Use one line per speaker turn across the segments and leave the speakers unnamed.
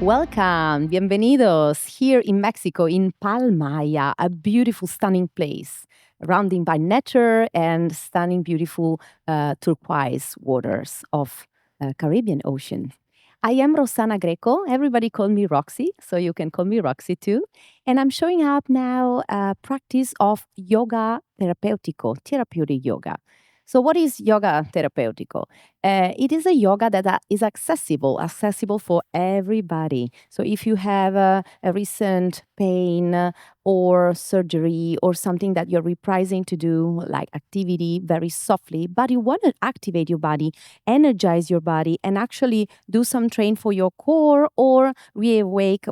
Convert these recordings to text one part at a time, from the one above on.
Welcome, bienvenidos here in Mexico, in Palmaïa, a beautiful, stunning place, surrounded by nature and stunning, beautiful turquoise waters of Caribbean Ocean. I am Roxy Greco. Everybody call me Roxy, so you can call me Roxy too. And I'm showing up now a practice of yoga therapeutic yoga. So, what is yoga therapeutico? It is a yoga that is accessible for everybody. So, if you have a recent pain or surgery or something that you're reprising to do, like activity very softly, but you want to activate your body, energize your body, and actually do some train for your core or reawake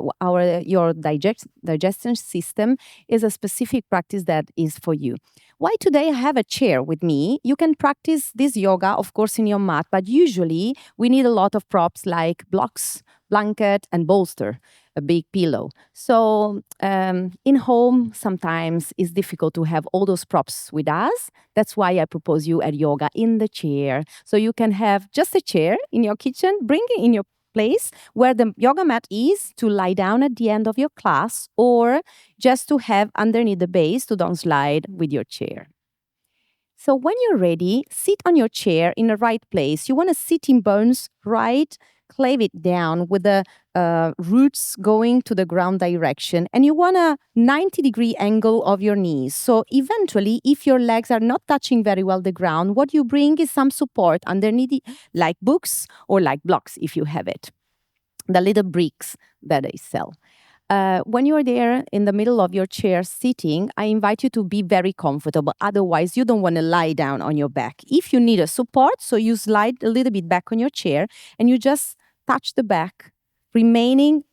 your digestion system, is a specific practice that is for you. Why today I have a chair with me. You can practice this yoga, of course, in your mat, but usually we need a lot of props like blocks, blanket, and bolster, a big pillow. So in home, sometimes it's difficult to have all those props with us. That's why I propose you a yoga in the chair. So you can have just a chair in your kitchen, bring it in your place where the yoga mat is to lie down at the end of your class, or just to have underneath the base to don't slide with your chair. So when you're ready, sit on your chair in the right place. You want to sit in bones right, clave it down with the roots going to the ground direction. And you want a 90-degree angle of your knees. So eventually, if your legs are not touching very well the ground, what you bring is some support underneath, like books or like blocks if you have it. The little bricks that they sell. When you're there in the middle of your chair sitting, I invite you to be very comfortable. Otherwise, you don't want to lie down on your back. If you need a support, so you slide a little bit back on your chair and you just touch the back, remaining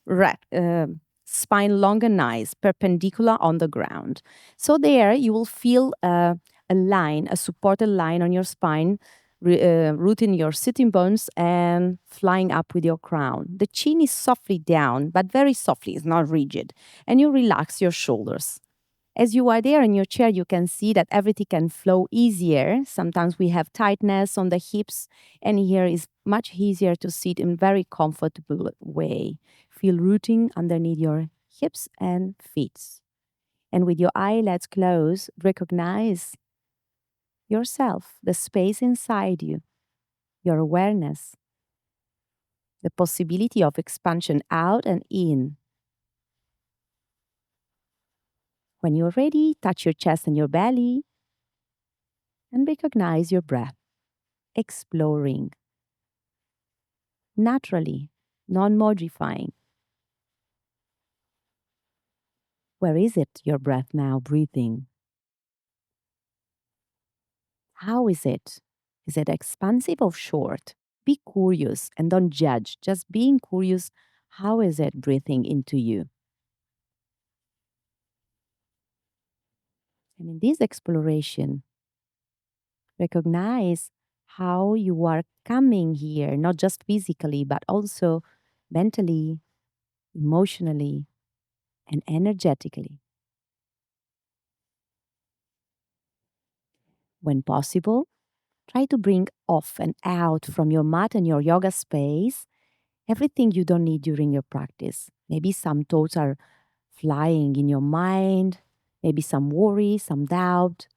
spine long and nice, perpendicular on the ground. So there you will feel a line, a supported line on your spine, rooting your sitting bones and flying up with your crown. The chin is softly down, but very softly, it's not rigid. And you relax your shoulders. As you are there in your chair, you can see that everything can flow easier. Sometimes we have tightness on the hips, and here is much easier to sit in very comfortable way. Feel rooting underneath your hips and feet. And with your eyelids closed, recognize yourself, the space inside you, your awareness, the possibility of expansion out and in. When you're ready, touch your chest and your belly and recognize your breath, exploring naturally, non modifying. Where is it, your breath now breathing? How is it? Is it expansive or short? Be curious and don't judge. Just being curious, how is it breathing into you? And in this exploration, recognize how you are coming here, not just physically, but also mentally, emotionally, and energetically. When possible, try to bring off and out from your mat and your yoga space everything you don't need during your practice. Maybe some thoughts are flying in your mind, maybe some worry, some doubt,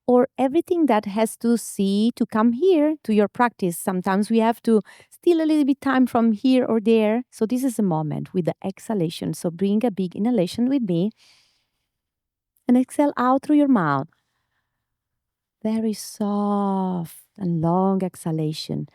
or everything that has to see to come here to your practice. Sometimes we have to steal a little bit time from here or there. So this is a moment with the exhalation. So bring a big inhalation with me and exhale out through your mouth. Very soft and long exhalation.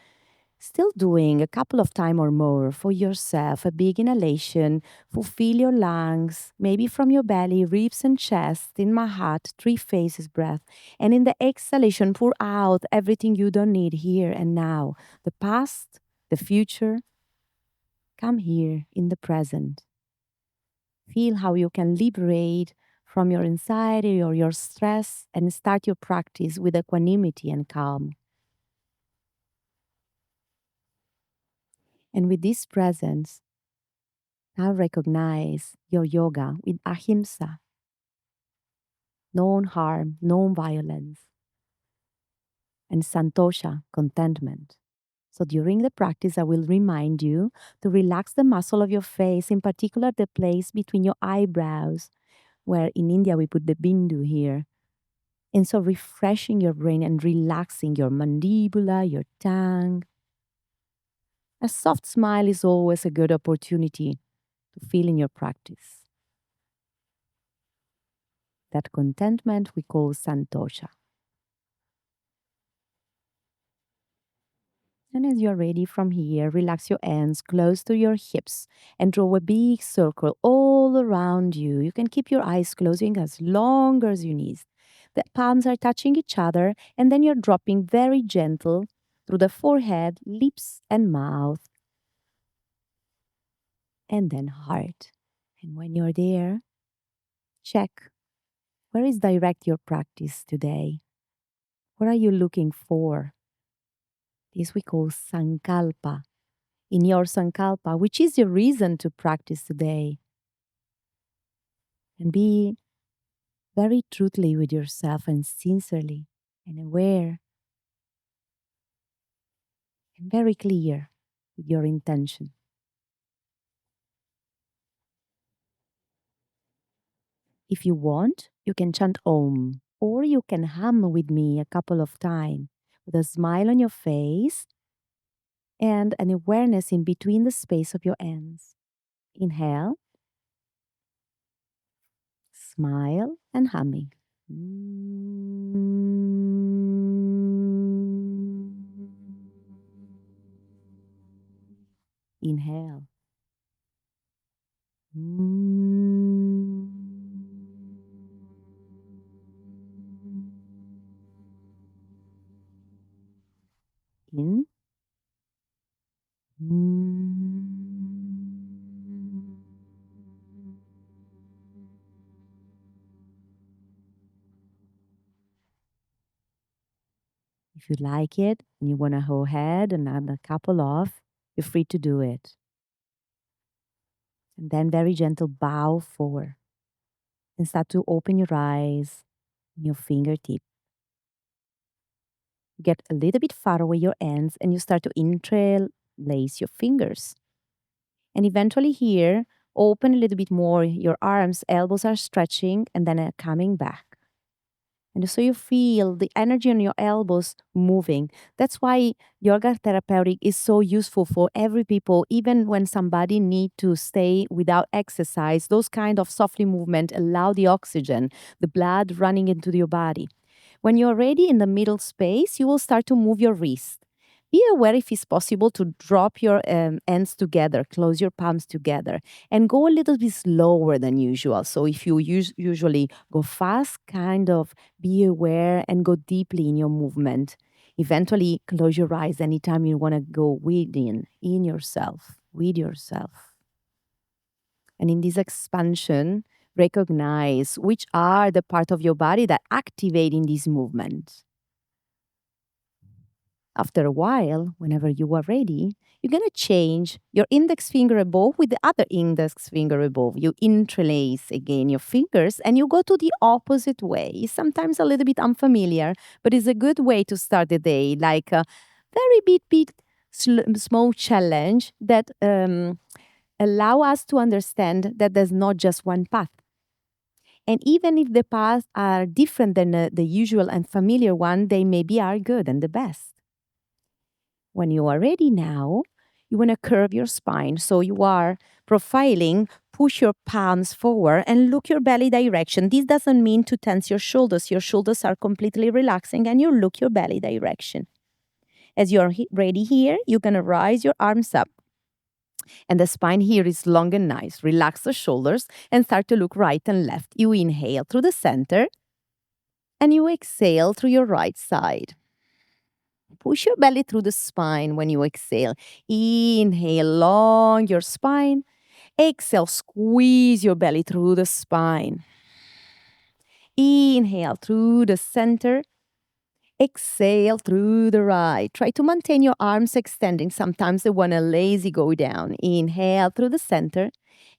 Still doing a couple of times or more for yourself, a big inhalation, fulfill your lungs, maybe from your belly, ribs and chest, in my heart, 3 phases breath. And in the exhalation, pour out everything you don't need here and now. The past, the future, come here in the present. Feel how you can liberate from your anxiety or your stress and start your practice with equanimity and calm. And with this presence, now recognize your yoga with Ahimsa, no harm, no violence, and Santosha, contentment. So during the practice, I will remind you to relax the muscle of your face, in particular the place between your eyebrows, where in India we put the bindu here. And so refreshing your brain and relaxing your mandibula, your tongue. A soft smile is always a good opportunity to feel in your practice. That contentment we call Santosha. And as you're ready from here, relax your hands close to your hips and draw a big circle all around you. You can keep your eyes closing as long as you need. The palms are touching each other, and then you're dropping very gentle through the forehead, lips, and mouth, and then heart. And when you're there, check where is direct your practice today? What are you looking for? This we call sankalpa. In your sankalpa, which is your reason to practice today. And be very truthfully with yourself and sincerely and aware and very clear with your intention. If you want, you can chant Om, or you can hum with me a couple of times with a smile on your face and an awareness in between the space of your hands. Inhale, smile, and humming. Inhale. In. If you like it and you want to go ahead and add a couple of, you're free to do it. And then very gentle bow forward and start to open your eyes and your fingertip. Get a little bit far away your hands and you start to interlace your fingers. And eventually here, open a little bit more your arms, elbows are stretching and then coming back. And so you feel the energy on your elbows moving. That's why yoga therapeutic is so useful for every people, even when somebody need to stay without exercise. Those kind of softly movement allow the oxygen, the blood running into your body. When you're ready in the middle space, you will start to move your wrist. Be aware if it's possible to drop your hands together, close your palms together, and go a little bit slower than usual. So if you usually go fast, kind of be aware and go deeply in your movement. Eventually, close your eyes anytime you want to go within, in yourself, with yourself. And in this expansion, recognize which are the part of your body that activate in this movement. After a while, whenever you are ready, you're going to change your index finger above with the other index finger above. You interlace again your fingers and you go to the opposite way. Sometimes a little bit unfamiliar, but it's a good way to start the day, like a very small challenge that allow us to understand that there's not just one path. And even if the paths are different than the usual and familiar one, they maybe are good and the best. When you are ready now, you want to curve your spine. So you are profiling, push your palms forward and look your belly direction. This doesn't mean to tense your shoulders. Your shoulders are completely relaxing and you look your belly direction. As you're ready here, you're going to rise your arms up. And the spine here is long and nice. Relax the shoulders and start to look right and left. You inhale through the center and you exhale through your right side. Push your belly through the spine when you exhale. Inhale, long your spine. Exhale, squeeze your belly through the spine. Inhale through the center. Exhale through the right. Try to maintain your arms extending. Sometimes they want to lazy go down. Inhale through the center.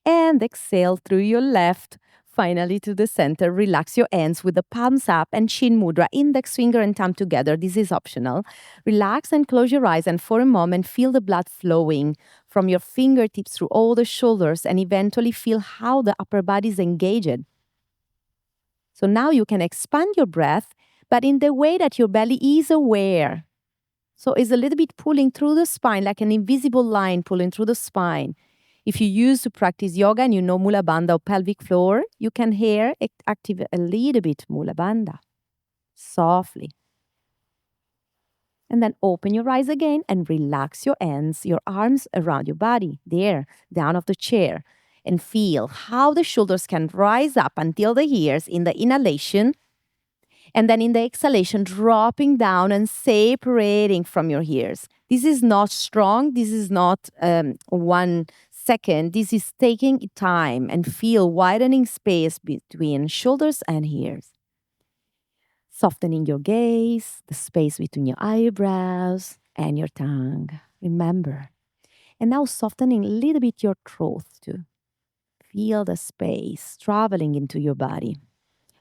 And exhale through your left. Finally, to the center, relax your hands with the palms up and chin mudra, index finger and thumb together. This is optional. Relax and close your eyes, and for a moment, feel the blood flowing from your fingertips through all the shoulders, and eventually feel how the upper body is engaged. So now you can expand your breath, but in the way that your belly is aware. So it's a little bit pulling through the spine, like an invisible line pulling through the spine. If you used to practice yoga and you know Mula Bandha or pelvic floor, you can here activate a little bit Mula Bandha, softly. And then open your eyes again and relax your hands, your arms around your body, there, down of the chair. And feel how the shoulders can rise up until the ears in the inhalation. And then in the exhalation, dropping down and separating from your ears. This is not strong. This is not 1 second. This is taking time and feel widening space between shoulders and ears. Softening your gaze, the space between your eyebrows and your tongue. Remember. And now softening a little bit your throat too. Feel the space traveling into your body.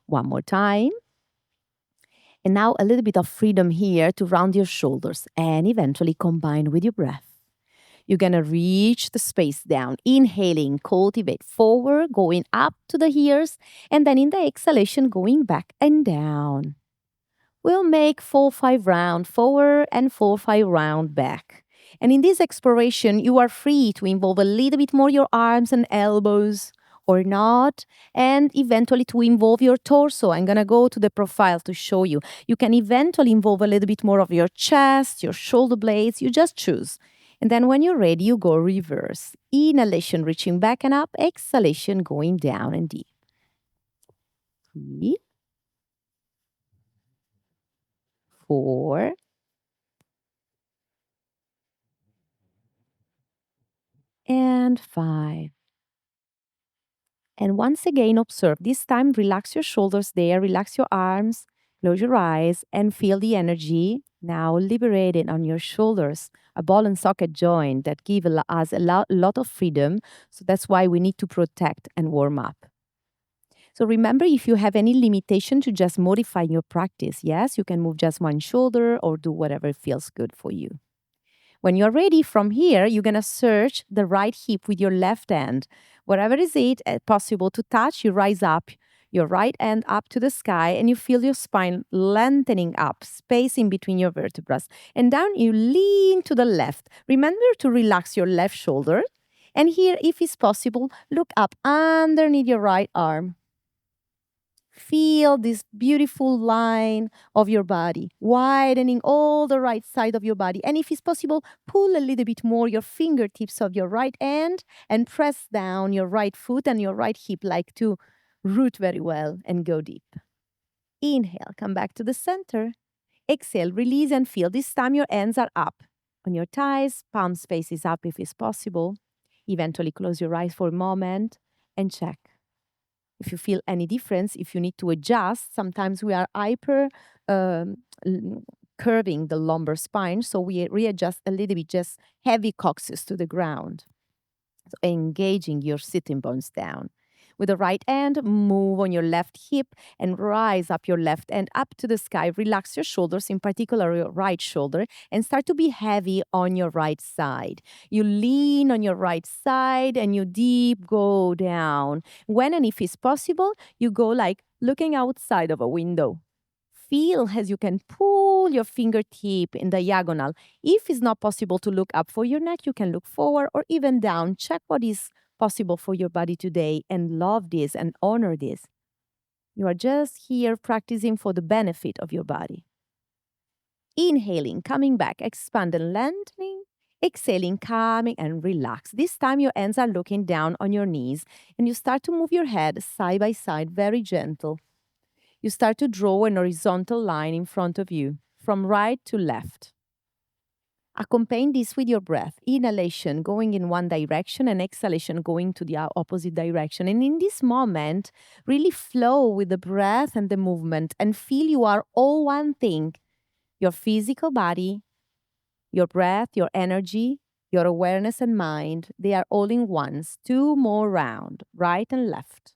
One more time. And now a little bit of freedom here to round your shoulders and eventually combine with your breath. You're going to reach the space down. Inhaling, cultivate forward, going up to the ears. And then in the exhalation, going back and down. We'll make 4-5 round forward and 4-5 round back. And in this exploration, you are free to involve a little bit more your arms and elbows or not, and eventually to involve your torso. I'm going to go to the profile to show you. You can eventually involve a little bit more of your chest, your shoulder blades. You just choose. And then when you're ready, you go reverse. Inhalation, reaching back and up. Exhalation, going down and deep. 3, 4, and 5. And once again, observe. This time, relax your shoulders there, relax your arms, close your eyes, and feel the energy now liberated on your shoulders. A ball and socket joint that give us a lot of freedom. So that's why we need to protect and warm up. So remember, if you have any limitation to just modify your practice, yes, you can move just one shoulder or do whatever feels good for you. When you're ready, from here, you're going to search the right hip with your left hand. Whatever is it possible to touch, you rise up your right hand up to the sky and you feel your spine lengthening up, space in between your vertebrae. And down, you lean to the left. Remember to relax your left shoulder. And here, if it's possible, look up underneath your right arm. Feel this beautiful line of your body, widening all the right side of your body. And if it's possible, pull a little bit more your fingertips of your right hand and press down your right foot and your right hip, like to root very well and go deep. Inhale, come back to the center. Exhale, release and feel. This time your hands are up on your thighs, palm space is up if it's possible. Eventually close your eyes for a moment and check. If you feel any difference, if you need to adjust, sometimes we are hyper curving the lumbar spine, so we readjust a little bit, just heavy coccyx to the ground. So engaging your sitting bones down. With the right hand, move on your left hip and rise up your left hand up to the sky. Relax your shoulders, in particular your right shoulder, and start to be heavy on your right side. You lean on your right side and you deep go down. When and if it's possible, you go like looking outside of a window. Feel as you can pull your fingertip in diagonal. If it's not possible to look up for your neck, you can look forward or even down. Check what is possible for your body today and love this and honor this. You are just here practicing for the benefit of your body. Inhaling, coming back, expand and lengthening. Exhaling, calming and relax. This time your hands are looking down on your knees and you start to move your head side by side, very gentle. You start to draw an horizontal line in front of you, from right to left. Accompany this with your breath. Inhalation going in one direction and exhalation going to the opposite direction. And in this moment, really flow with the breath and the movement and feel you are all one thing. Your physical body, your breath, your energy, your awareness and mind, they are all in ones. 2 more round, right and left.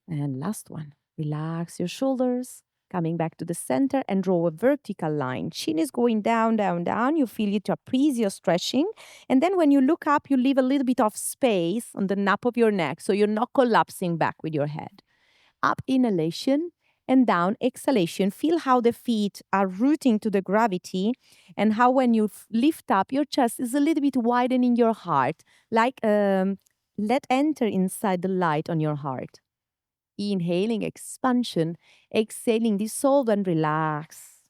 And last one. Relax your shoulders. Coming back to the center and draw a vertical line. Chin is going down, down, down. You feel it appraise your stretching. And then when you look up, you leave a little bit of space on the nape of your neck so you're not collapsing back with your head. Up inhalation and down exhalation. Feel how the feet are rooting to the gravity and how when you lift up, your chest is a little bit widening your heart, like let enter inside the light on your heart. Inhaling expansion, exhaling dissolve and relax.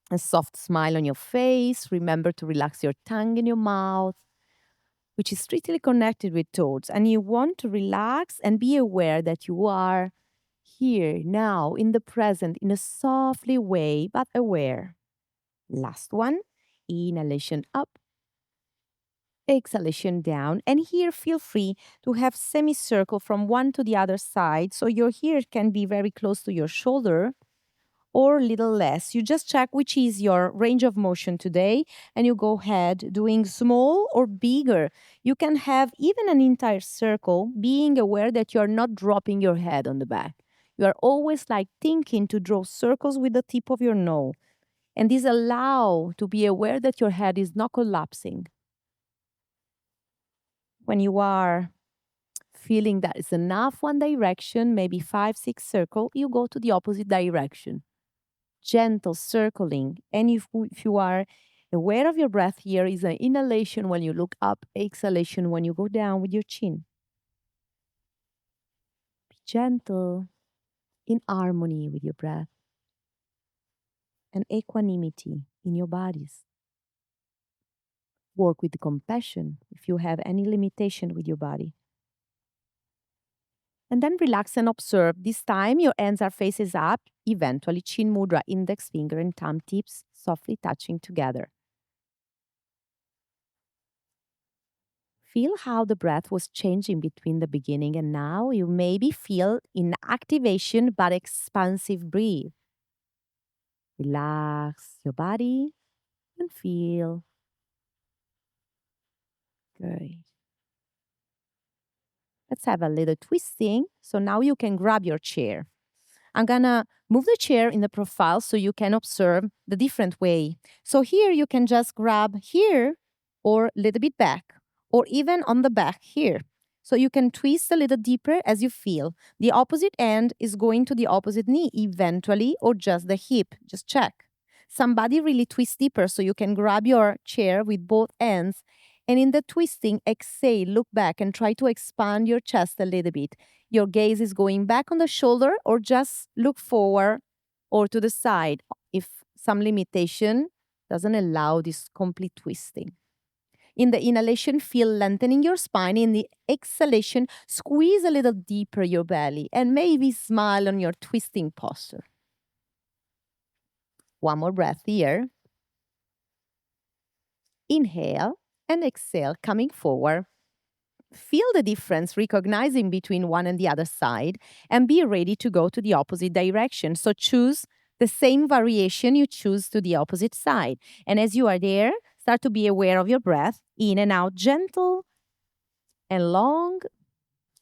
A soft smile on your face. Remember to relax your tongue in your mouth, which is strictly connected with thoughts. And you want to relax and be aware that you are here, now, in the present, in a softly way, but aware. Last one, inhalation up, exhalation down. And here, feel free to have semicircle from one to the other side. So your ear can be very close to your shoulder or a little less. You just check which is your range of motion today and you go ahead doing small or bigger. You can have even an entire circle, being aware that you're not dropping your head on the back. You are always like thinking to draw circles with the tip of your nose. And this allow to be aware that your head is not collapsing. When you are feeling that is enough one direction, maybe 5, 6 circle, you go to the opposite direction. Gentle circling. And if you are aware of your breath, here is an inhalation when you look up, exhalation when you go down with your chin. Be gentle, in harmony with your breath, and equanimity in your bodies. Work with compassion if you have any limitation with your body. And then relax and observe. This time your hands are faces up, eventually chin mudra, index finger and thumb tips softly touching together. Feel how the breath was changing between the beginning and now. You maybe feel in activation but expansive breathe. Relax your body and feel good. Let's have a little twisting. So now you can grab your chair. I'm gonna move the chair in the profile so you can observe the different way. So here you can just grab here or a little bit back or even on the back here. So you can twist a little deeper as you feel. The opposite end is going to the opposite knee eventually or just the hip. Just check. Somebody really twist deeper so you can grab your chair with both ends and in the twisting, exhale, look back and try to expand your chest a little bit. Your gaze is going back on the shoulder or just look forward or to the side if some limitation doesn't allow this complete twisting. In the inhalation, feel lengthening your spine. In the exhalation, squeeze a little deeper your belly and maybe smile on your twisting posture. One more breath here. Inhale and exhale, coming forward. Feel the difference, recognizing between one and the other side, and be ready to go to the opposite direction. So choose the same variation you choose to the opposite side. And as you are there, start to be aware of your breath, in and out, gentle and long,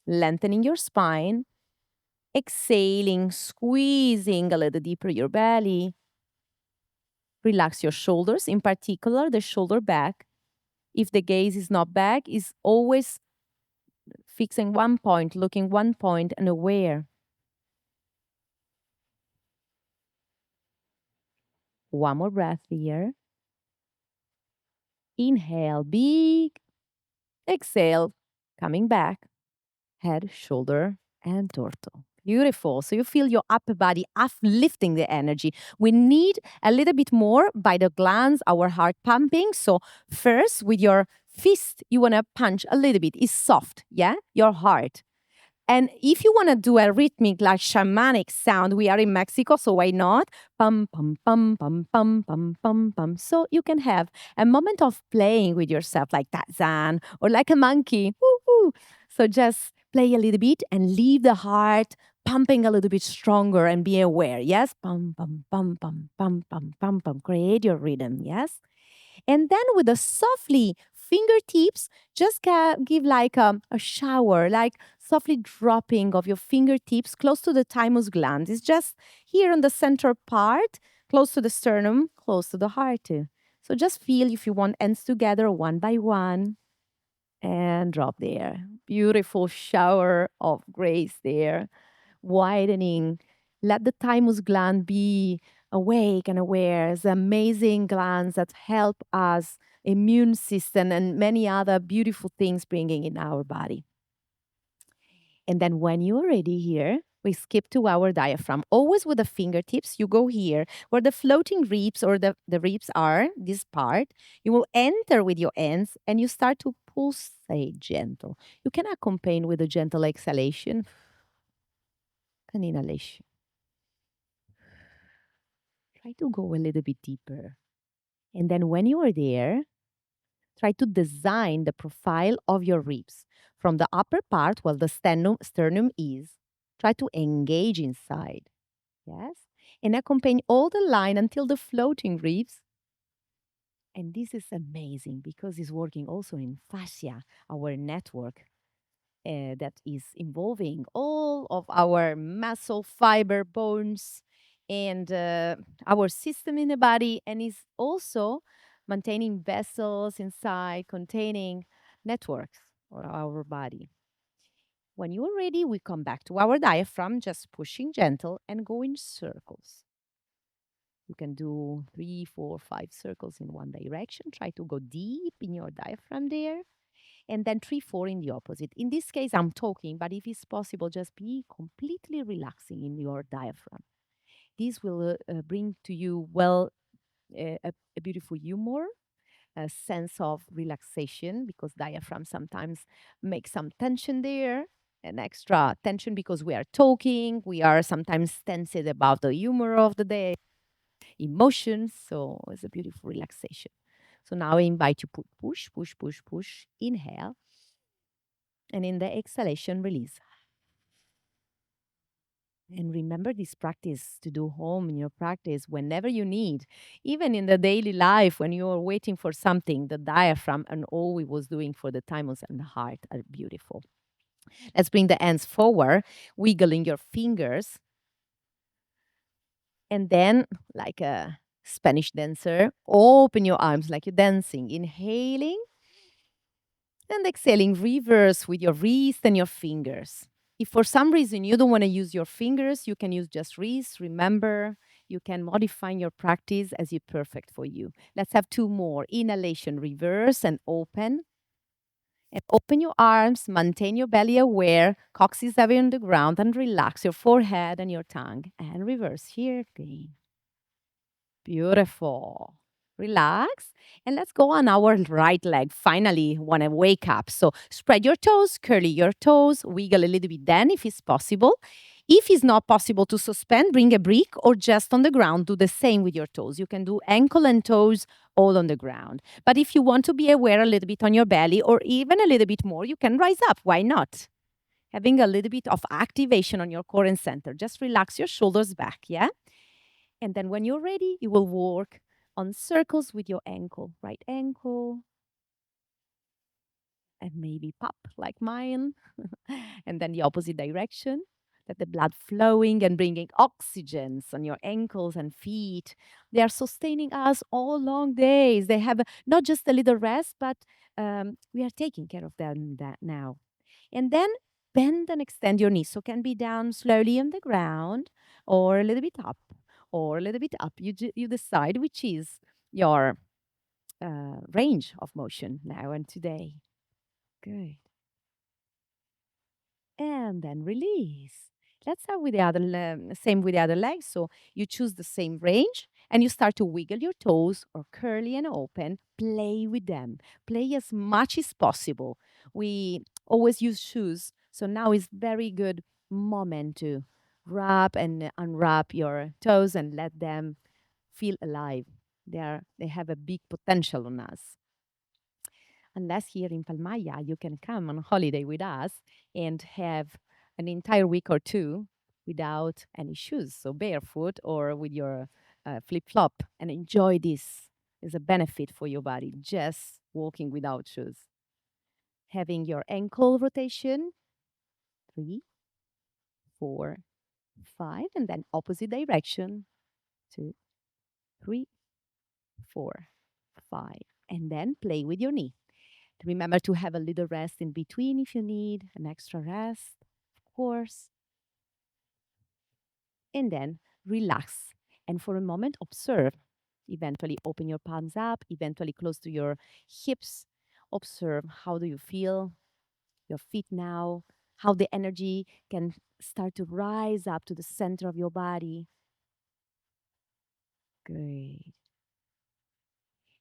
lengthening your spine, exhaling, squeezing a little deeper your belly. Relax your shoulders, in particular the shoulder back. If the gaze is not back, is always fixing one point, looking one point and aware. One more breath here. Inhale, big. Exhale, coming back. Head, shoulder, and torso. Beautiful. So you feel your upper body uplifting the energy. We need a little bit more by the glands, our heart pumping. So first, with your fist, you want to punch a little bit. It's soft, yeah? Your heart. And if you want to do a rhythmic, like shamanic sound, we are in Mexico, so why not? Pum, pum, pum, pum, pum, pum, pum, pum. So you can have a moment of playing with yourself, like Tarzan or like a monkey. Woo, woo. So just play a little bit and leave the heart pumping a little bit stronger and be aware. Yes? Pum, pum, pum, pum, pum, pum, pum, pum. Create your rhythm. Yes? And then with the softly fingertips, just give like a shower, like softly dropping of your fingertips close to the thymus gland. It's just here on the center part, close to the sternum, close to the heart too. So just feel if you want ends together one by one and drop there. Beautiful shower of grace there, widening. Let the thymus gland be awake and aware. It's amazing glands that help us immune system and many other beautiful things bringing in our body. And then when you're ready here, we skip to our diaphragm. Always with the fingertips, you go here where the floating ribs or the ribs are, this part. You will enter with your hands and you start to pulsate gentle. You can accompany with a gentle exhalation and inhalation. Try to go a little bit deeper. And then when you are there, try to design the profile of your ribs from the upper part, where the sternum is. Try to engage inside. Yes. And accompany all the line until the floating ribs. And this is amazing because it's working also in fascia, our network that is involving all of our muscle, fiber, bones, and our system in the body, and is also maintaining vessels inside, containing networks for our body. When you're ready, we come back to our diaphragm, just pushing gentle and go in circles. You can do 3, 4, 5 circles in one direction. Try to go deep in your diaphragm there. And then 3, 4 in the opposite. In this case, I'm talking, but if it's possible, just be completely relaxing in your diaphragm. This will bring to you, well, a beautiful humor, a sense of relaxation, because diaphragm sometimes makes some tension there, an extra tension because we are talking, we are sometimes tensed about the humor of the day, emotions. So it's a beautiful relaxation. So now I invite you to push, push, push, push. Inhale. And in the exhalation, release. And remember this practice to do home in your practice whenever you need, even in the daily life when you're waiting for something. The diaphragm and all we was doing for the thymus and the heart are beautiful. Let's bring the hands forward, wiggling your fingers, and then, like a Spanish dancer, open your arms like you're dancing, inhaling and exhaling reverse with your wrist and your fingers. If for some reason you don't want to use your fingers, you can use just wrists. Remember, you can modify your practice as it's perfect for you. Let's have 2 more. Inhalation, reverse and open. And open your arms, maintain your belly aware, coccyx heavy on the ground, and relax your forehead and your tongue. And reverse here again. Beautiful. Relax. And let's go on our right leg. Finally, want to wake up. So spread your toes, curly your toes, wiggle a little bit then if it's possible. If it's not possible to suspend, bring a brick or just on the ground. Do the same with your toes. You can do ankle and toes all on the ground. But if you want to be aware a little bit on your belly or even a little bit more, you can rise up. Why not? Having a little bit of activation on your core and center. Just relax your shoulders back, yeah? And then when you're ready, you will work on circles with your ankle, right ankle, and maybe pop like mine. And then the opposite direction. Let the blood flowing and bringing oxygens on your ankles and feet. They are sustaining us all long days. They have not just a little rest, but we are taking care of them that now. And then bend and extend your knees. So can be down slowly on the ground or a little bit up or a little bit up. You decide which is your range of motion now and today. Good. And then release. Let's start with the other, same with the other leg. So you choose the same range and you start to wiggle your toes or curly and open. Play with them. Play as much as possible. We always use shoes. So now is very good moment to wrap and unwrap your toes and let them feel alive. They have a big potential on us. Unless here in Palmaïa, you can come on holiday with us and have an entire week or two without any shoes, so barefoot or with your flip flop, and enjoy this. Is a benefit for your body, just walking without shoes. Having your ankle rotation, 3, 4, 5, and then opposite direction. 2, 3, 4, 5. And then play with your knee. Remember to have a little rest in between if you need an extra rest, of course. And then relax. And for a moment, observe. Eventually open your palms up, eventually close to your hips. Observe how do you feel, your feet now, how the energy can start to rise up to the center of your body. Great.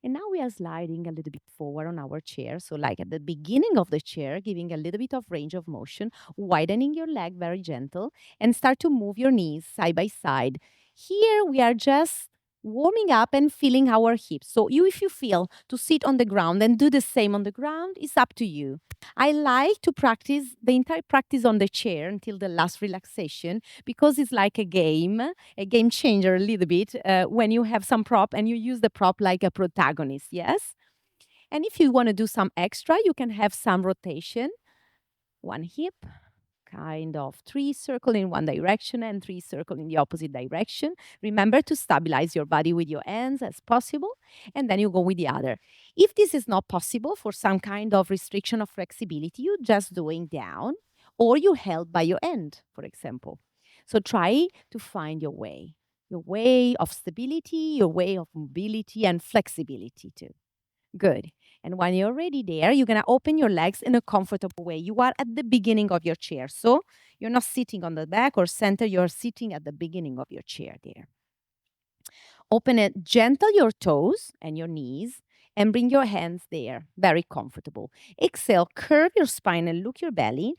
And now we are sliding a little bit forward on our chair. So, like at the beginning of the chair, giving a little bit of range of motion, widening your leg very gentle, and start to move your knees side by side. Here we are just warming up and feeling our hips. So, if you feel to sit on the ground and do the same on the ground, it's up to you. I like to practice the entire practice on the chair until the last relaxation because it's like a game changer a little bit when you have some prop and you use the prop like a protagonist, yes? And if you want to do some extra, you can have some rotation. One hip, kind of 3 circle in one direction and 3 circle in the opposite direction. Remember to stabilize your body with your hands as possible, and then you go with the other. If this is not possible for some kind of restriction of flexibility, you just doing down or you held by your hand, for example. So try to find your way of stability, your way of mobility and flexibility too. Good. And when you're already there, you're going to open your legs in a comfortable way. You are at the beginning of your chair. So you're not sitting on the back or center, you're sitting at the beginning of your chair there. Open it, gentle your toes and your knees, and bring your hands there. Very comfortable. Exhale, curve your spine and look your belly.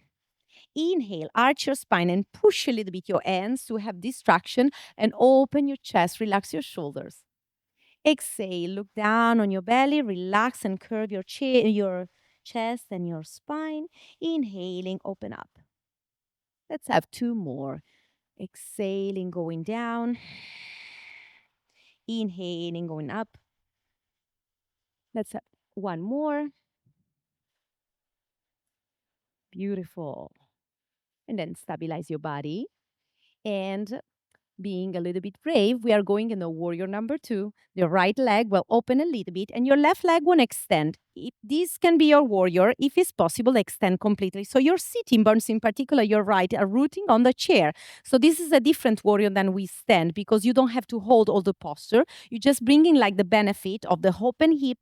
Inhale, arch your spine and push a little bit your hands to have distraction and open your chest, relax your shoulders. Exhale, look down on your belly, relax and curve your chest and your spine. Inhaling, open up. Let's have 2 more. Exhaling, going down. Inhaling, going up. Let's have 1 more. Beautiful. And then stabilize your body. And being a little bit brave, we are going in the warrior number 2. The right leg will open a little bit and your left leg won't extend. If this can be your warrior, if it's possible, extend completely. So your sitting bones, in particular your right, are rooting on the chair. So this is a different warrior than we stand because you don't have to hold all the posture. You just bring in like the benefit of the open hip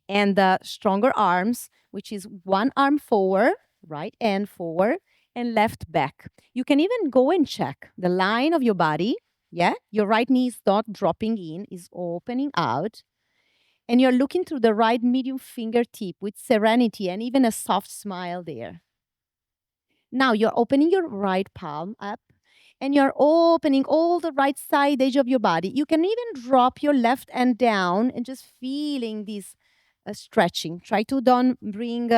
and the stronger arms, which is one arm forward, right hand forward, and left back. You can even go and check the line of your body. Yeah, your right knee is not dropping in, is opening out. And you're looking through the right medium fingertip with serenity and even a soft smile there. Now you're opening your right palm up and you're opening all the right side edge of your body. You can even drop your left hand down and just feeling this stretching. Try to don't bring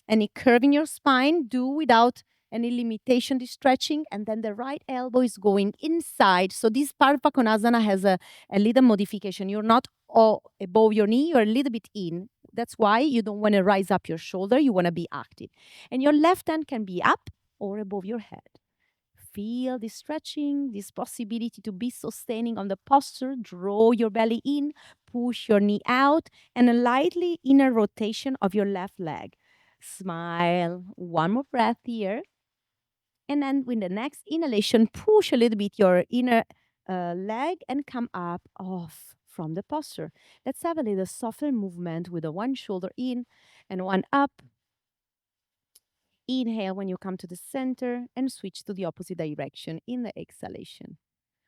any curve in your spine. Do without any limitation the stretching. And then the right elbow is going inside. So this Parva Konasana has a little modification. You're not all above your knee, you're a little bit in. That's why you don't want to rise up your shoulder. You want to be active. And your left hand can be up or above your head. Feel this stretching, this possibility to be sustaining on the posture. Draw your belly in, push your knee out, and a lightly inner rotation of your left leg. Smile. One more breath here. And then with the next inhalation, push a little bit your inner leg and come up off from the posture. Let's have a little softer movement with the one shoulder in and one up. Inhale when you come to the center and switch to the opposite direction in the exhalation.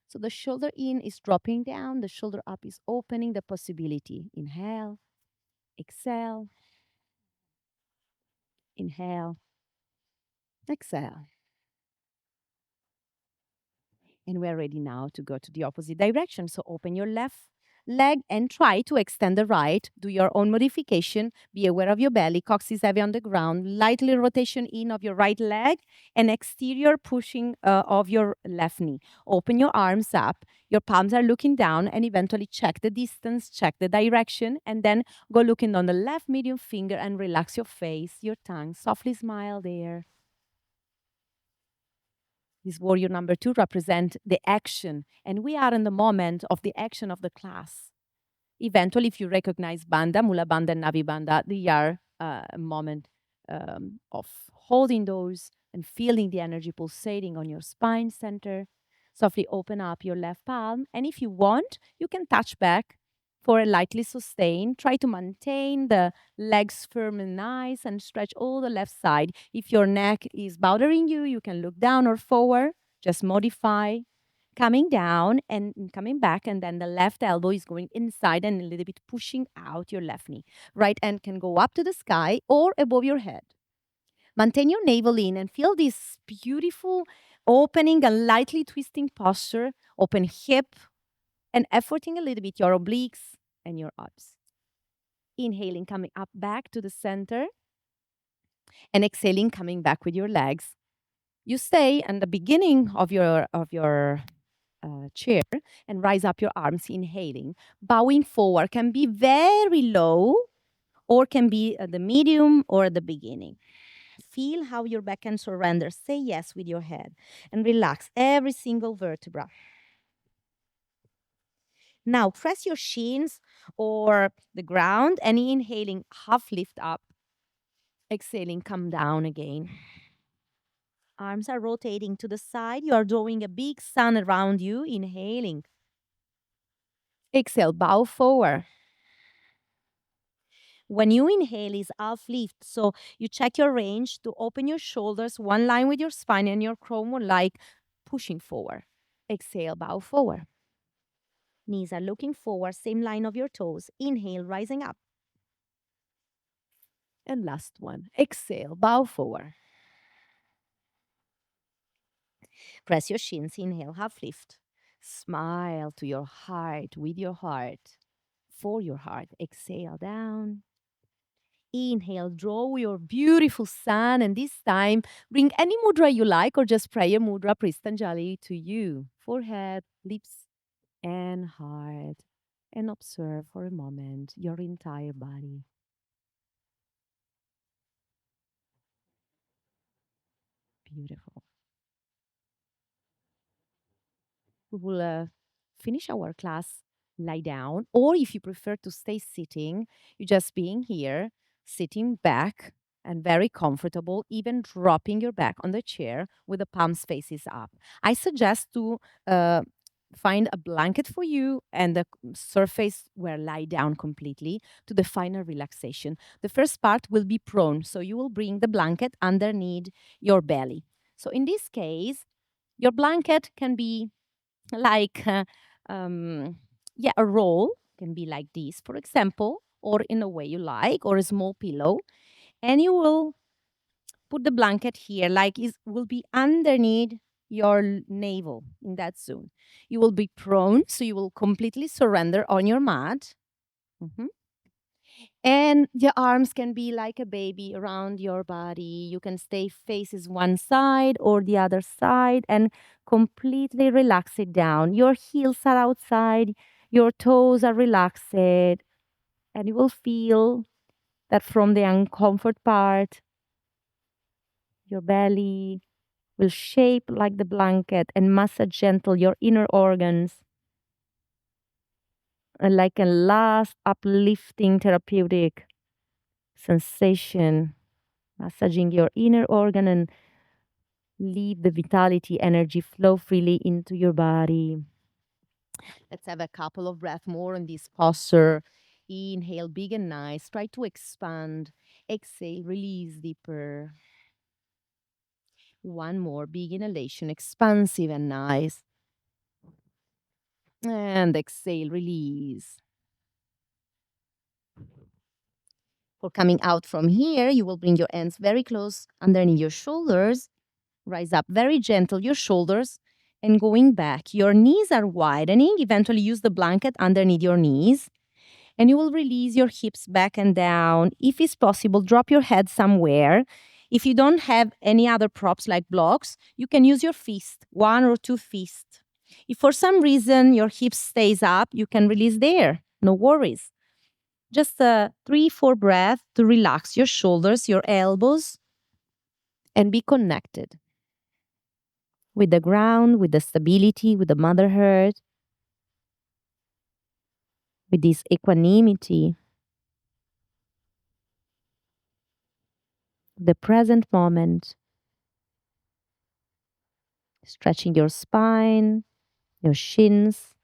So the shoulder in is dropping down, the shoulder up is opening the possibility. Inhale, exhale, inhale, exhale. And we're ready now to go to the opposite direction. So open your left leg and try to extend the right. Do your own modification. Be aware of your belly. Coccyx is heavy on the ground. Lightly rotation in of your right leg and exterior pushing of your left knee. Open your arms up. Your palms are looking down and eventually check the distance, check the direction, and then go looking on the left medium finger and relax your face, your tongue. Softly smile there. This warrior number two represent the action, and we are in the moment of the action of the class. Eventually, if you recognize Bandha, Mula Bandha, and Navi Bandha, they are a moment of holding those and feeling the energy pulsating on your spine center. Softly open up your left palm, and if you want, you can touch back for a lightly sustain. Try to maintain the legs firm and nice and stretch all the left side. If your neck is bothering you, you can look down or forward. Just modify coming down and coming back, and then the left elbow is going inside and a little bit pushing out your left knee. Right hand can go up to the sky or above your head. Maintain your navel in and feel this beautiful opening and lightly twisting posture. Open hip and efforting a little bit your obliques and your abs. Inhaling, coming up back to the center, and exhaling, coming back with your legs. You stay at the beginning of your chair and rise up your arms, inhaling. Bowing forward can be very low or can be at the medium or at the beginning. Feel how your back can surrender. Say yes with your head and relax every single vertebra. Now press your shins or the ground and inhaling, half lift up. Exhaling, come down again. Arms are rotating to the side. You are drawing a big sun around you. Inhaling. Exhale, bow forward. When you inhale, is half lift. So you check your range to open your shoulders, one line with your spine and your crown, like pushing forward. Exhale, bow forward. Knees are looking forward, same line of your toes. Inhale, rising up. And last one. Exhale, bow forward. Press your shins, inhale, half lift. Smile to your heart, with your heart, for your heart. Exhale, down. Inhale, draw your beautiful sun, and this time bring any mudra you like or just prayer mudra, Pristanjali, to you. Forehead, lips, and heart. And observe for a moment your entire body. Beautiful. We will finish our class, lie down, or if you prefer to stay sitting, you just being here, sitting back and very comfortable, even dropping your back on the chair with the palms faces up. I suggest to find a blanket for you and the surface where lie down completely to define a relaxation. The first part will be prone, so you will bring the blanket underneath your belly. So in this case, your blanket can be like yeah, a roll can be like this, for example, or in a way you like, or a small pillow, and you will put the blanket here, like it will be underneath your navel in that zone. You will be prone, so you will completely surrender on your mat. Mhm. And your arms can be like a baby around your body. You can stay faces one side or the other side and completely relax it down. Your heels are outside, your toes are relaxed, and you will feel that from the uncomfort part, your belly will shape like the blanket and massage gentle your inner organs. And like a last uplifting therapeutic sensation, massaging your inner organ and leave the vitality energy flow freely into your body. Let's have a couple of breaths more on this posture. Inhale big and nice. Try to expand. Exhale, release deeper. One more big inhalation, expansive and nice. And exhale, release. For coming out from here, you will bring your hands very close underneath your shoulders. Rise up very gentle, your shoulders, and going back. Your knees are widening. Eventually, use the blanket underneath your knees. And you will release your hips back and down. If it's possible, drop your head somewhere. If you don't have any other props like blocks, you can use your fist, one or two fists. If for some reason your hips stays up, you can release there. No worries. Just 3-4 breaths to relax your shoulders, your elbows, and be connected. with the ground, with the stability, with the motherhood, with this equanimity, the present moment, stretching your spine, your shins.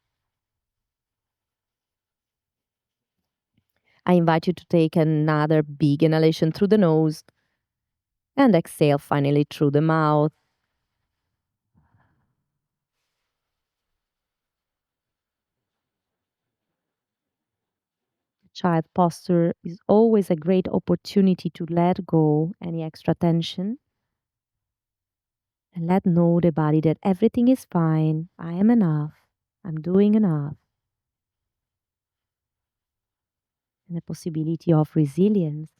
I invite you to take another big inhalation through the nose and exhale finally through the mouth. Child posture is always a great opportunity to let go any extra tension and let know the body that everything is fine. I am enough. I'm doing enough. And the possibility of resilience.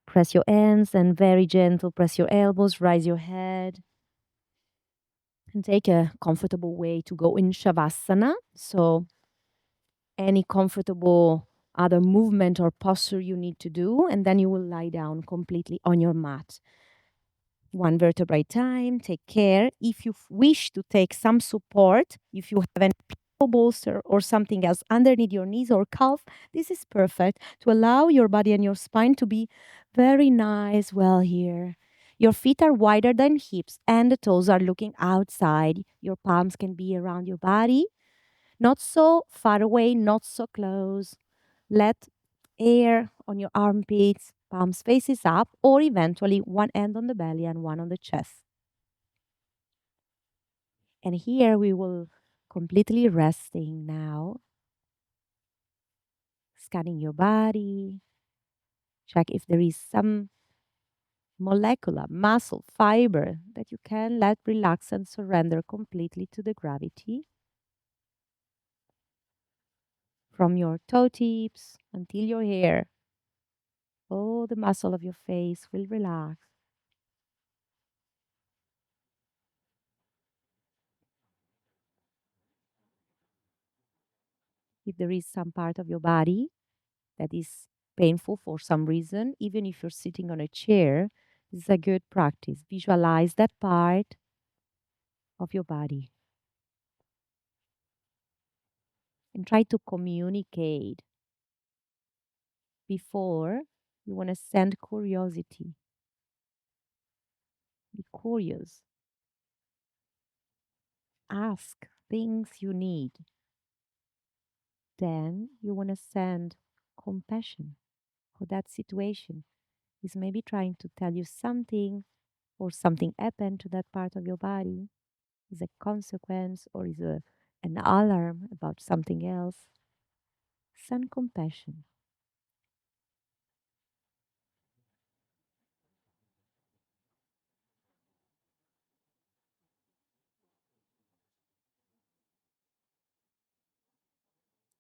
Press your hands and very gentle press your elbows, rise your head, and take a comfortable way to go in Shavasana. So, any comfortable other movement or posture you need to do, and then you will lie down completely on your mat. One vertebra at a time. Take care. If you wish to take some support, if you have an pillow bolster or something else underneath your knees or calf, this is perfect to allow your body and your spine to be very nice, well here. Your feet are wider than hips and the toes are looking outside. Your palms can be around your body, not so far away, not so close. Let air on your armpits, palms faces up, or eventually one hand on the belly and one on the chest. And here we will completely resting now, scanning your body, check if there is some molecular muscle fiber that you can let relax and surrender completely to the gravity from your toe tips until your hair. All the muscle of your face will relax. If there is some part of your body that is painful for some reason, even if you're sitting on a chair, this is a good practice. Visualize that part of your body and try to communicate. Before, you want to send curiosity. Be curious. Ask things you need. Then you want to send compassion for that situation. Is maybe trying to tell you something or something happened to that part of your body, is a consequence or is an alarm about something else. Send compassion.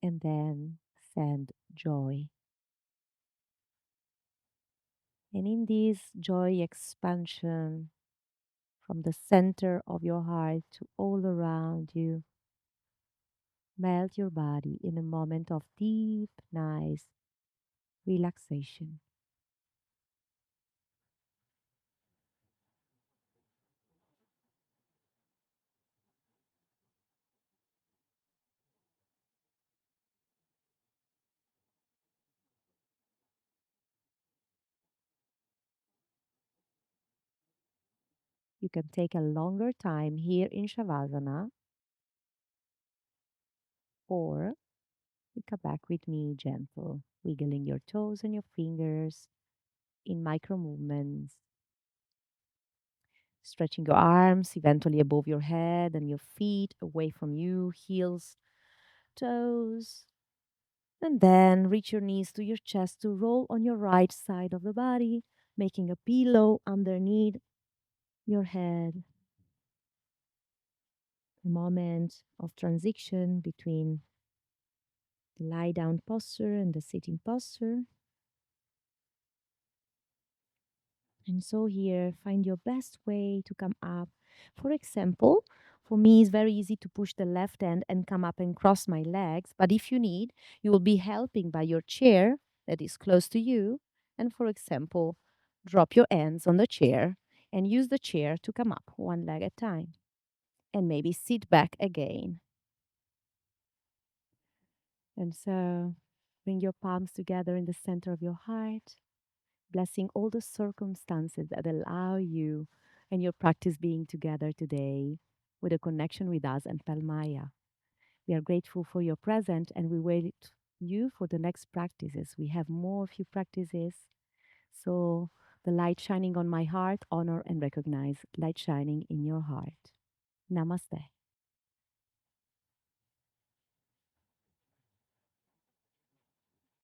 And then send joy. And in this joy expansion from the center of your heart to all around you, melt your body in a moment of deep, nice relaxation. You can take a longer time here in Shavasana, or you come back with me gentle, wiggling your toes and your fingers in micro movements, stretching your arms eventually above your head and your feet away from you, heels, toes. And then reach your knees to your chest to roll on your right side of the body, making a pillow underneath your head. A moment of transition between the lie down posture and the sitting posture. And so here, find your best way to come up. For example, for me, it's very easy to push the left hand and come up and cross my legs. But if you need, you will be helping by your chair that is close to you. And for example, drop your hands on the chair And use the chair to come up one leg at a time. And maybe sit back again. And so bring your palms together in the center of your heart, blessing all the circumstances that allow you and your practice being together today with a connection with us and Palmaïa. We are grateful for your present and we wait you for the next practices. We have more few practices. So the light shining on my heart, honor and recognize light shining in your heart. Namaste.